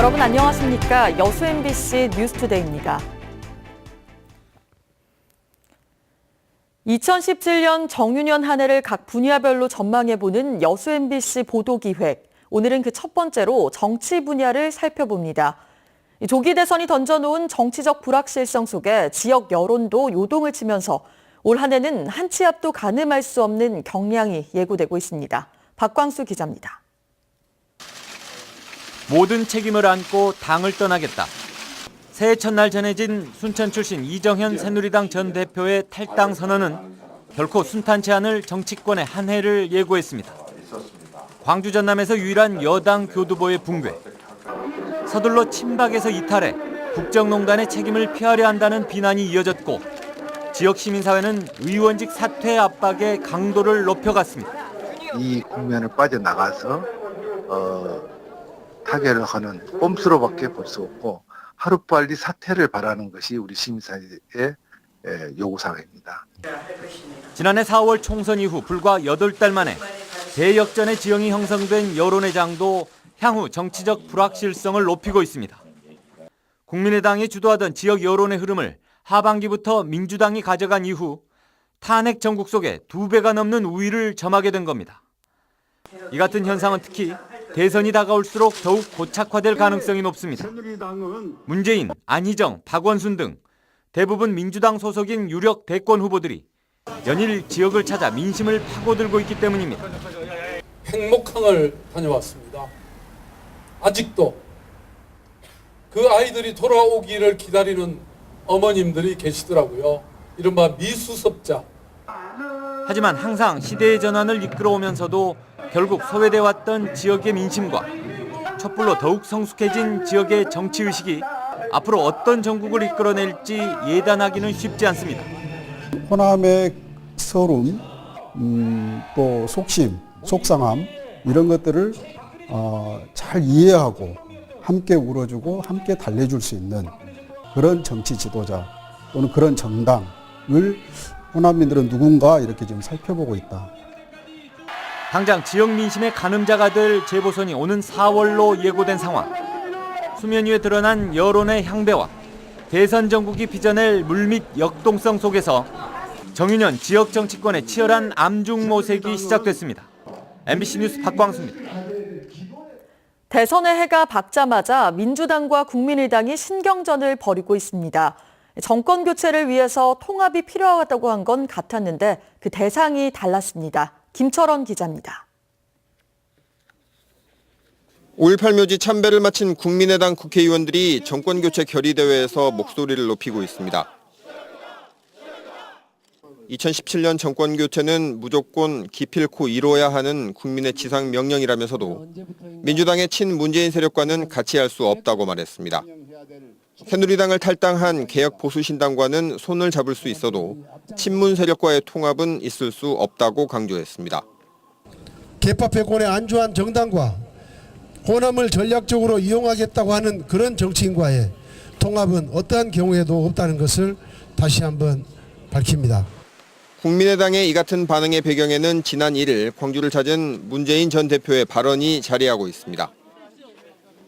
여러분 안녕하십니까? 여수 MBC 뉴스투데이입니다. 2017년 정유년 한 해를 각 분야별로 전망해보는 여수 MBC 보도기획. 오늘은 그 첫 번째로 정치 분야를 살펴봅니다. 조기 대선이 던져놓은 정치적 불확실성 속에 지역 여론도 요동을 치면서 올 한 해는 한 치 앞도 가늠할 수 없는 경량이 예고되고 있습니다. 박광수 기자입니다. 모든 책임을 안고 당을 떠나겠다. 새해 첫날 전해진 순천 출신 이정현 새누리당 전 대표의 탈당 선언은 결코 순탄치 않을 정치권의 한 해를 예고했습니다. 광주 전남에서 유일한 여당 교두보의 붕괴. 서둘러 친박에서 이탈해 국정농단의 책임을 피하려 한다는 비난이 이어졌고 지역 시민사회는 의원직 사퇴 압박의 강도를 높여갔습니다. 이 국면을 빠져나가서 타결을 하는 꼼수로밖에 볼 수 없고 하루빨리 사퇴를 바라는 것이 우리 시민사회의 요구사항입니다. 지난해 4월 총선 이후 불과 8달 만에 대역전의 지형이 형성된 여론의 장도 향후 정치적 불확실성을 높이고 있습니다. 국민의당이 주도하던 지역 여론의 흐름을 하반기부터 민주당이 가져간 이후 탄핵 전국 속에 2배가 넘는 우위를 점하게 된 겁니다. 이 같은 현상은 특히 대선이 다가올수록 더욱 고착화될 가능성이 높습니다. 문재인, 안희정, 박원순 등 대부분 민주당 소속인 유력 대권 후보들이 연일 지역을 찾아 민심을 파고들고 있기 때문입니다. 행복항을 다녀왔습니다. 아직도 그 아이들이 돌아오기를 기다리는 어머님들이 계시더라고요. 이른바 미수습자. 하지만 항상 시대의 전환을 이끌어오면서도 결국 소외돼 왔던 지역의 민심과 촛불로 더욱 성숙해진 지역의 정치의식이 앞으로 어떤 전국을 이끌어낼지 예단하기는 쉽지 않습니다. 호남의 서름, 또 속심, 속상함 이런 것들을 잘 이해하고 함께 울어주고 함께 달래줄 수 있는 그런 정치 지도자 또는 그런 정당을 호남민들은 누군가 이렇게 좀 살펴보고 있다. 당장 지역 민심의 가늠자가 될 재보선이 오는 4월로 예고된 상황. 수면 위에 드러난 여론의 향배와 대선 전국이 빚어낼 물밑 역동성 속에서 정유년 지역 정치권의 치열한 암중모색이 시작됐습니다. MBC 뉴스 박광수입니다. 대선의 해가 밝자마자 민주당과 국민의당이 신경전을 벌이고 있습니다. 정권 교체를 위해서 통합이 필요하다고 한 건 같았는데 그 대상이 달랐습니다. 김철원 기자입니다. 5.18 묘지 참배를 마친 국민의당 국회의원들이 정권교체 결의대회에서 목소리를 높이고 있습니다. 2017년 정권교체는 무조건 기필코 이뤄야 하는 국민의 지상 명령이라면서도 민주당의 친문재인 세력과는 같이 할 수 없다고 말했습니다. 새누리당을 탈당한 개혁보수신당과는 손을 잡을 수 있어도 친문 세력과의 통합은 있을 수 없다고 강조했습니다. 개파패권에 안주한 정당과 호남을 전략적으로 이용하겠다고 하는 그런 정치인과의 통합은 어떠한 경우에도 없다는 것을 다시 한번 밝힙니다. 국민의당의 이 같은 반응의 배경에는 지난 1일 광주를 찾은 문재인 전 대표의 발언이 자리하고 있습니다.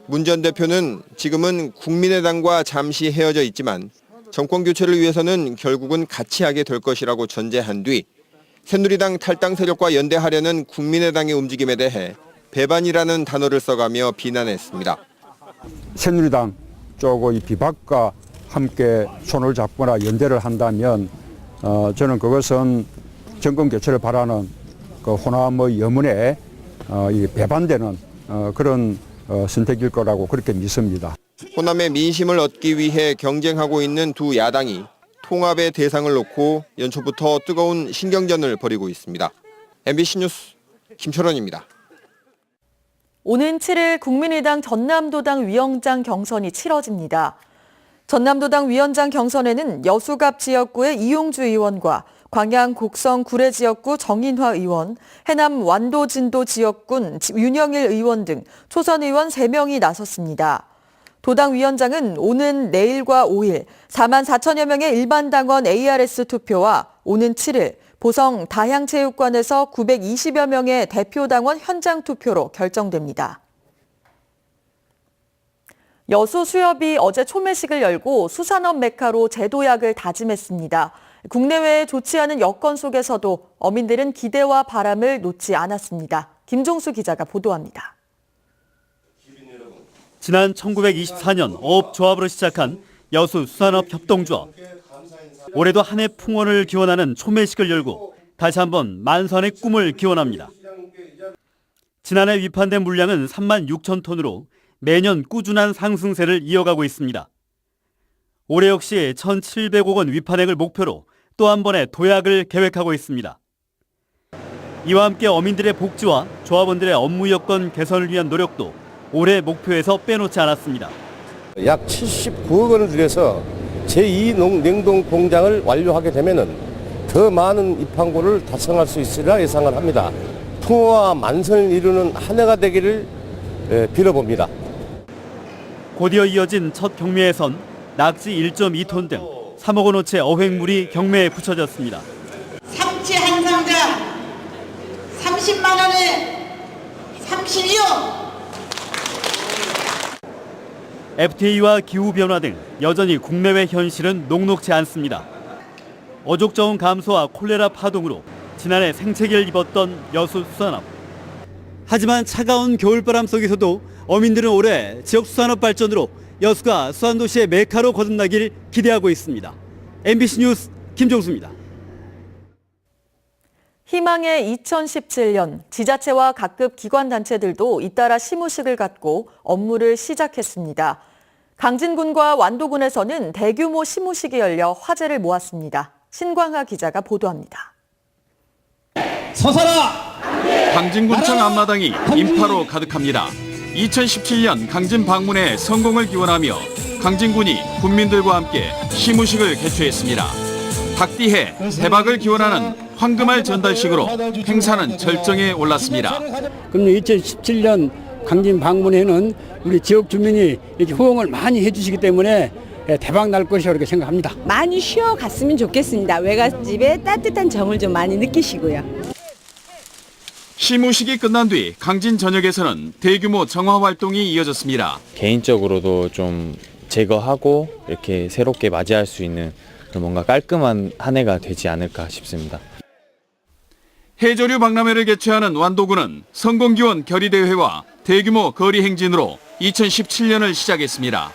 문 전 대표는 지금은 국민의당과 잠시 헤어져 있지만 정권 교체를 위해서는 결국은 같이 하게 될 것이라고 전제한 뒤 새누리당 탈당 세력과 연대하려는 국민의당의 움직임에 대해 배반이라는 단어를 써가며 비난했습니다. 새누리당 쪽의 비박과 함께 손을 잡거나 연대를 한다면 저는 그것은 정권 교체를 바라는 그 호남의 여문에 배반되는 그런 선택일 거라고 그렇게 믿습니다. 호남의 민심을 얻기 위해 경쟁하고 있는 두 야당이 통합의 대상을 놓고 연초부터 뜨거운 신경전을 벌이고 있습니다. MBC 뉴스 김철원입니다. 오는 7일 국민의당 전남도당 위원장 경선이 치러집니다. 전남도당 위원장 경선에는 여수갑 지역구의 이용주 의원과 광양 곡성 구례 지역구 정인화 의원, 해남 완도 진도 지역군 윤영일 의원 등 초선 의원 3명이 나섰습니다. 도당 위원장은 오는 내일과 5일 4만 4천여 명의 일반 당원 ARS 투표와 오는 7일 보성 다향체육관에서 920여 명의 대표 당원 현장 투표로 결정됩니다. 여수 수협이 어제 초매식을 열고 수산업 메카로 재도약을 다짐했습니다. 국내외에 좋지 않은 여건 속에서도 어민들은 기대와 바람을 놓지 않았습니다. 김종수 기자가 보도합니다. 지난 1924년 어업조합으로 시작한 여수 수산업 협동조합. 올해도 한 해 풍원을 기원하는 초매식을 열고 다시 한번 만선의 꿈을 기원합니다. 지난해 위판된 물량은 3만 6천 톤으로 매년 꾸준한 상승세를 이어가고 있습니다. 올해 역시 1,700억 원 위판액을 목표로 또 한 번의 도약을 계획하고 있습니다. 이와 함께 어민들의 복지와 조합원들의 업무 여건 개선을 위한 노력도 올해 목표에서 빼놓지 않았습니다. 약 79억 원을 들여서 제2 냉동 공장을 완료하게 되면은 더 많은 입항고를 달성할 수 있으리라 예상을 합니다. 풍어와 만선을 이루는 한 해가 되기를 빌어봅니다. 곧이어 이어진 첫 경매에선 낙지 1.2톤 등 3억 원어치 어획물이 경매에 붙여졌습니다. 삼치 한 상자 30만 원에 32억. FTA와 기후변화 등 여전히 국내외 현실은 녹록지 않습니다. 어족저온 감소와 콜레라 파동으로 지난해 생채기를 입었던 여수 수산업. 하지만 차가운 겨울바람 속에서도 어민들은 올해 지역 수산업 발전으로 여수가 수산도시의 메카로 거듭나길 기대하고 있습니다. MBC 뉴스 김종수입니다. 희망의 2017년 지자체와 각급 기관단체들도 잇따라 시무식을 갖고 업무를 시작했습니다. 강진군과 완도군에서는 대규모 시무식이 열려 화제를 모았습니다. 신광하 기자가 보도합니다. 서서라! 강진군청 앞마당이 인파로 가득합니다. 2017년 강진 방문의 성공을 기원하며 강진군이 군민들과 함께 시무식을 개최했습니다. 닭띠해, 대박을 기원하는 황금알 전달식으로 행사는 절정에 올랐습니다. 그럼 2017년 강진 방문에는 우리 지역 주민이 이렇게 호응을 많이 해주시기 때문에 대박 날 것이라고 이렇게 생각합니다. 많이 쉬어갔으면 좋겠습니다. 외갓집에 따뜻한 정을 좀 많이 느끼시고요. 시무식이 끝난 뒤 강진 전역에서는 대규모 정화 활동이 이어졌습니다. 개인적으로도 좀 제거하고 이렇게 새롭게 맞이할 수 있는 그런 뭔가 깔끔한 한 해가 되지 않을까 싶습니다. 해조류 박람회를 개최하는 완도군은 성공기원 결의대회와 대규모 거리 행진으로 2017년을 시작했습니다.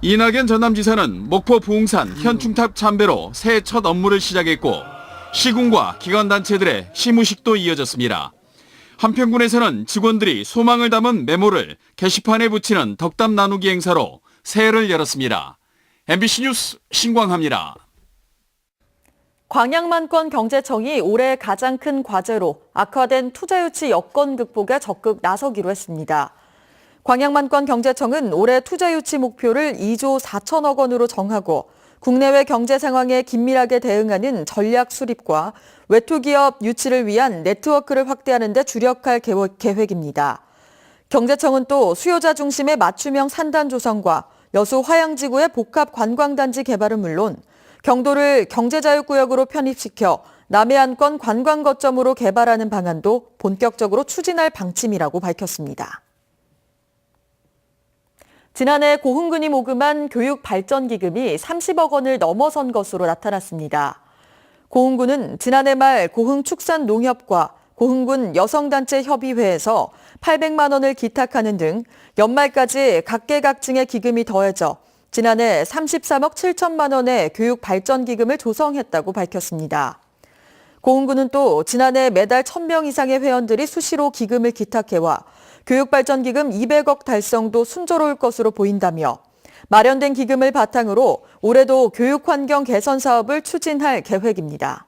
이낙연 전남지사는 목포 부흥산 현충탑 참배로 새해 첫 업무를 시작했고 시군과 기관단체들의 시무식도 이어졌습니다. 한평군에서는 직원들이 소망을 담은 메모를 게시판에 붙이는 덕담 나누기 행사로 새해를 열었습니다. MBC 뉴스 신광하입니다. 광양만권 경제청이 올해 가장 큰 과제로 악화된 투자유치 여건 극복에 적극 나서기로 했습니다. 광양만권 경제청은 올해 투자유치 목표를 2조 4천억 원으로 정하고 국내외 경제 상황에 긴밀하게 대응하는 전략 수립과 외투기업 유치를 위한 네트워크를 확대하는 데 주력할 계획입니다. 경제청은 또 수요자 중심의 맞춤형 산단 조성과 여수 화양지구의 복합 관광단지 개발은 물론 경도를 경제자유구역으로 편입시켜 남해안권 관광 거점으로 개발하는 방안도 본격적으로 추진할 방침이라고 밝혔습니다. 지난해 고흥군이 모금한 교육발전기금이 30억 원을 넘어선 것으로 나타났습니다. 고흥군은 지난해 말 고흥축산농협과 고흥군 여성단체 협의회에서 800만 원을 기탁하는 등 연말까지 각계각층의 기금이 더해져 지난해 33억 7천만 원의 교육발전기금을 조성했다고 밝혔습니다. 고흥군은 또 지난해 매달 1,000명 이상의 회원들이 수시로 기금을 기탁해와 교육발전기금 200억 달성도 순조로울 것으로 보인다며 마련된 기금을 바탕으로 올해도 교육환경 개선 사업을 추진할 계획입니다.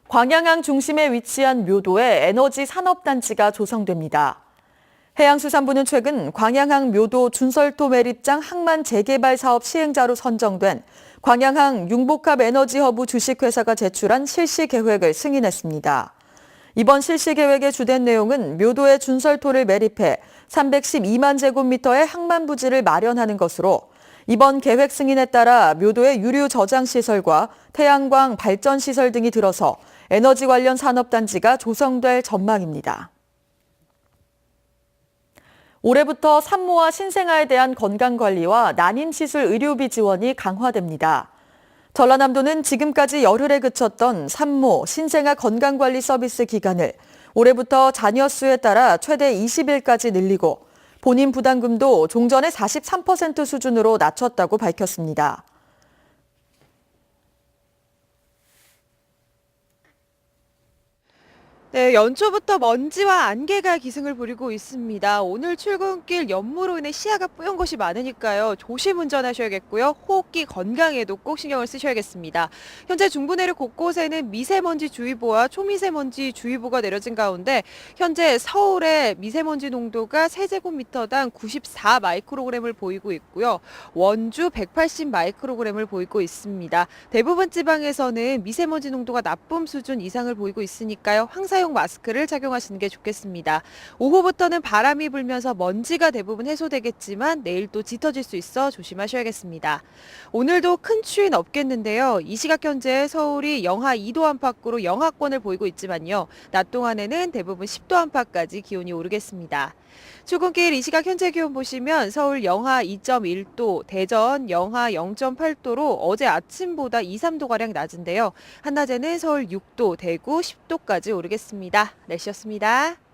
광양항 중심에 위치한 묘도에 에너지 산업단지가 조성됩니다. 해양수산부는 최근 광양항 묘도 준설토 매립장 항만 재개발 사업 시행자로 선정된 광양항 융복합 에너지허브 주식회사가 제출한 실시 계획을 승인했습니다. 이번 실시 계획의 주된 내용은 묘도에 준설토를 매립해 312만 제곱미터의 항만 부지를 마련하는 것으로 이번 계획 승인에 따라 묘도의 유류 저장 시설과 태양광 발전 시설 등이 들어서 에너지 관련 산업단지가 조성될 전망입니다. 올해부터 산모와 신생아에 대한 건강관리와 난임시술 의료비 지원이 강화됩니다. 전라남도는 지금까지 열흘에 그쳤던 산모, 신생아 건강관리 서비스 기간을 올해부터 자녀 수에 따라 최대 20일까지 늘리고 본인 부담금도 종전의 43% 수준으로 낮췄다고 밝혔습니다. 네, 연초부터 먼지와 안개가 기승을 부리고 있습니다. 오늘 출근길 연무로 인해 시야가 뿌연 곳이 많으니까요. 조심 운전하셔야겠고요. 호흡기 건강에도 꼭 신경을 쓰셔야겠습니다. 현재 중부 내륙 곳곳에는 미세먼지 주의보와 초미세먼지 주의보가 내려진 가운데 현재 서울의 미세먼지 농도가 세제곱미터당 94 마이크로그램을 보이고 있고요. 원주 180 마이크로그램을 보이고 있습니다. 대부분 지방에서는 미세먼지 농도가 나쁨 수준 이상을 보이고 있으니까요. 황사용 마스크를 착용하시는 게 좋겠습니다. 오후부터는 바람이 불면서 먼지가 대부분 해소되겠지만 내일 또 짙어질 수 있어 조심하셔야겠습니다. 오늘도 큰 추위는 없겠는데요. 이 시각 현재 서울이 영하 2도 안팎으로 영하권을 보이고 있지만요. 낮 동안에는 대부분 10도 안팎까지 기온이 오르겠습니다. 출근길 이 시각 현재 기온 보시면 서울 영하 2.1도, 대전 영하 0.8도로 어제 아침보다 2, 3도가량 낮은데요. 한낮에는 서울 6도, 대구 10도까지 오르겠습니다. 날씨였습니다.